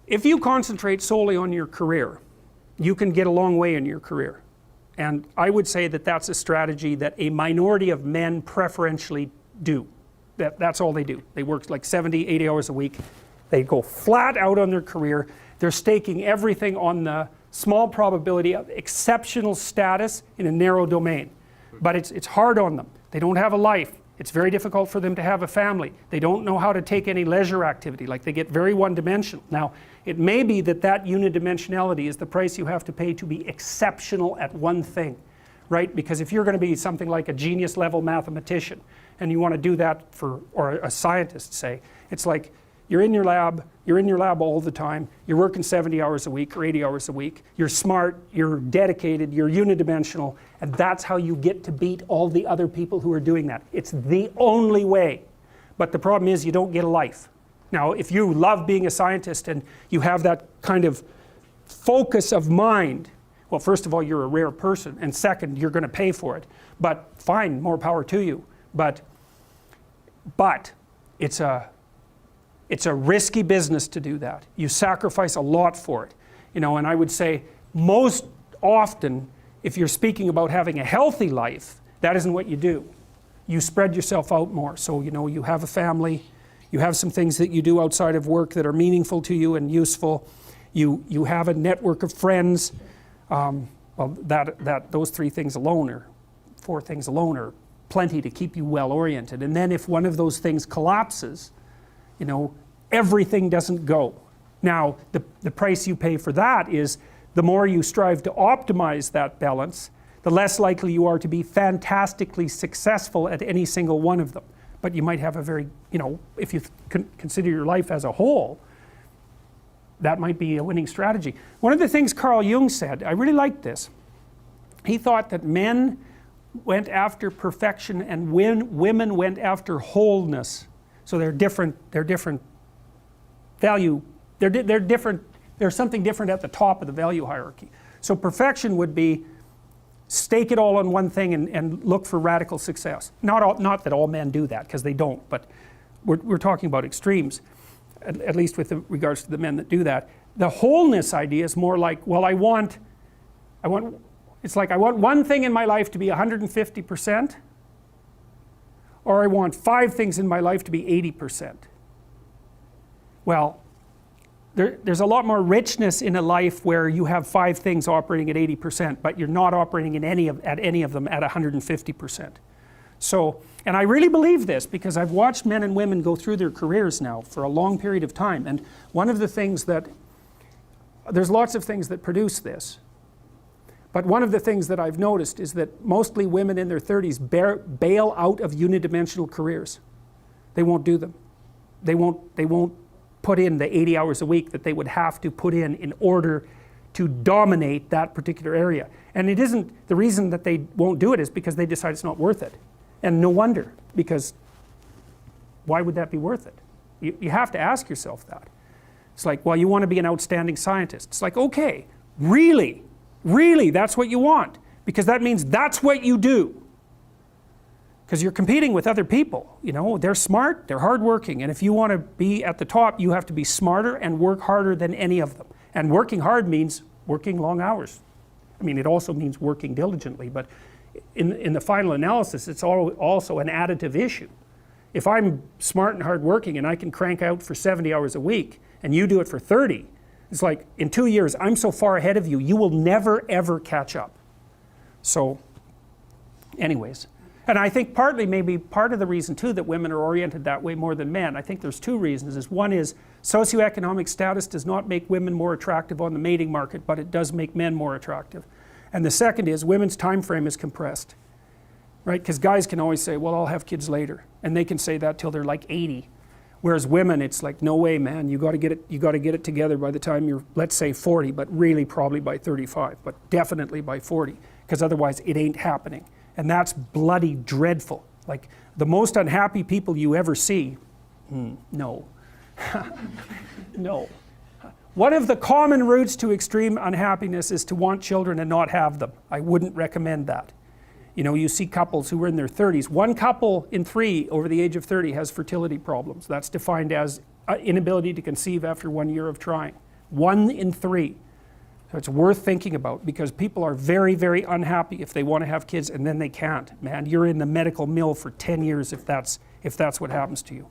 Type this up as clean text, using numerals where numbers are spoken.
If you concentrate solely on your career, you can get a long way in your career. And I would say that that's a strategy that a minority of men preferentially do. That's all they do. They work like 70, 80 hours a week. They go flat out on their career. They're staking everything on the small probability of exceptional status in a narrow domain. But it's hard on them. They don't have a life. It's very difficult for them to have a family. They don't know how to take any leisure activity. Like, they get very one-dimensional. Now, it may be that that unidimensionality is the price you have to pay to be exceptional at one thing, right? Because if you're going to be something like a genius level mathematician and you want to do that for, or a scientist say, it's like you're in your lab all the time, you're working 70 hours a week or 80 hours a week, you're smart, you're dedicated, you're unidimensional, and that's how you get to beat all the other people who are doing that. It's the only way. But the problem is you don't get a life. Now, if you love being a scientist and you have that kind of focus of mind, well, first of all, you're a rare person, and second, you're going to pay for it. But fine, more power to you. But it's a risky business to do that. You sacrifice a lot for it. You know, and I would say most often, if you're speaking about having a healthy life, that isn't what you do. You spread yourself out more. So, you know, you have a family, you have some things that you do outside of work that are meaningful to you and useful. You have a network of friends. Well, those 3 things alone, or 4 things alone, are plenty to keep you well oriented. And then if one of those things collapses, you know, everything doesn't go. Now, the price you pay for that is the more you strive to optimize that balance, the less likely you are to be fantastically successful at any single one of them. But you might have a very, you know, if you consider your life as a whole, that might be a winning strategy. One of the things Carl Jung said, I really liked this. He thought that men went after perfection and women went after wholeness. So they're different value, they're different, there's something different at the top of the value hierarchy. So perfection would be stake it all on one thing and look for radical success. Not that all men do that, because they don't, but we're talking about extremes, at least with regards to the men that do that. The wholeness idea is more like, well, it's like I want one thing in my life to be 150%, or I want 5 things in my life to be 80%. Well, there's a lot more richness in a life where you have 5 things operating at 80%, but you're not operating at any of them at 150%. So, and I really believe this because I've watched men and women go through their careers now for a long period of time, and one of the things that, there's lots of things that produce this, but one of the things that I've noticed is that mostly women in their 30s bail out of unidimensional careers. They won't do them. They won't put in the 80 hours a week that they would have to put in order to dominate that particular area. And it isn't, the reason that they won't do it is because they decide it's not worth it. And no wonder, because why would that be worth it? You have to ask yourself that. It's like, well, you want to be an outstanding scientist. It's like, okay, really, that's what you want, because that means that's what you do. Because you're competing with other people, you know, they're smart, they're hardworking, and if you want to be at the top, you have to be smarter and work harder than any of them. And working hard means working long hours. I mean, it also means working diligently, but in the final analysis, it's also an additive issue. If I'm smart and hardworking and I can crank out for 70 hours a week, and you do it for 30, it's like, in 2 years, I'm so far ahead of you, you will never ever catch up. So, anyways. And I think partly, maybe part of the reason too that women are oriented that way more than men, I think there's 2 reasons. One is socioeconomic status does not make women more attractive on the mating market, but it does make men more attractive. And the second is women's time frame is compressed, right? Because guys can always say, well, I'll have kids later, and they can say that till they're like 80. Whereas women, it's like, no way, man, you got to get it together by the time you're, let's say 40, but really probably by 35, but definitely by 40, because otherwise it ain't happening. And that's bloody dreadful. Like, the most unhappy people you ever see, no. No. One of the common routes to extreme unhappiness is to want children and not have them. I wouldn't recommend that. You know, you see couples who are in their 30s. 1 couple in 3 over the age of 30 has fertility problems. That's defined as inability to conceive after 1 year of trying. 1 in 3. So it's worth thinking about, because people are very, very unhappy if they want to have kids and then they can't. Man, you're in the medical mill for 10 years if that's what happens to you.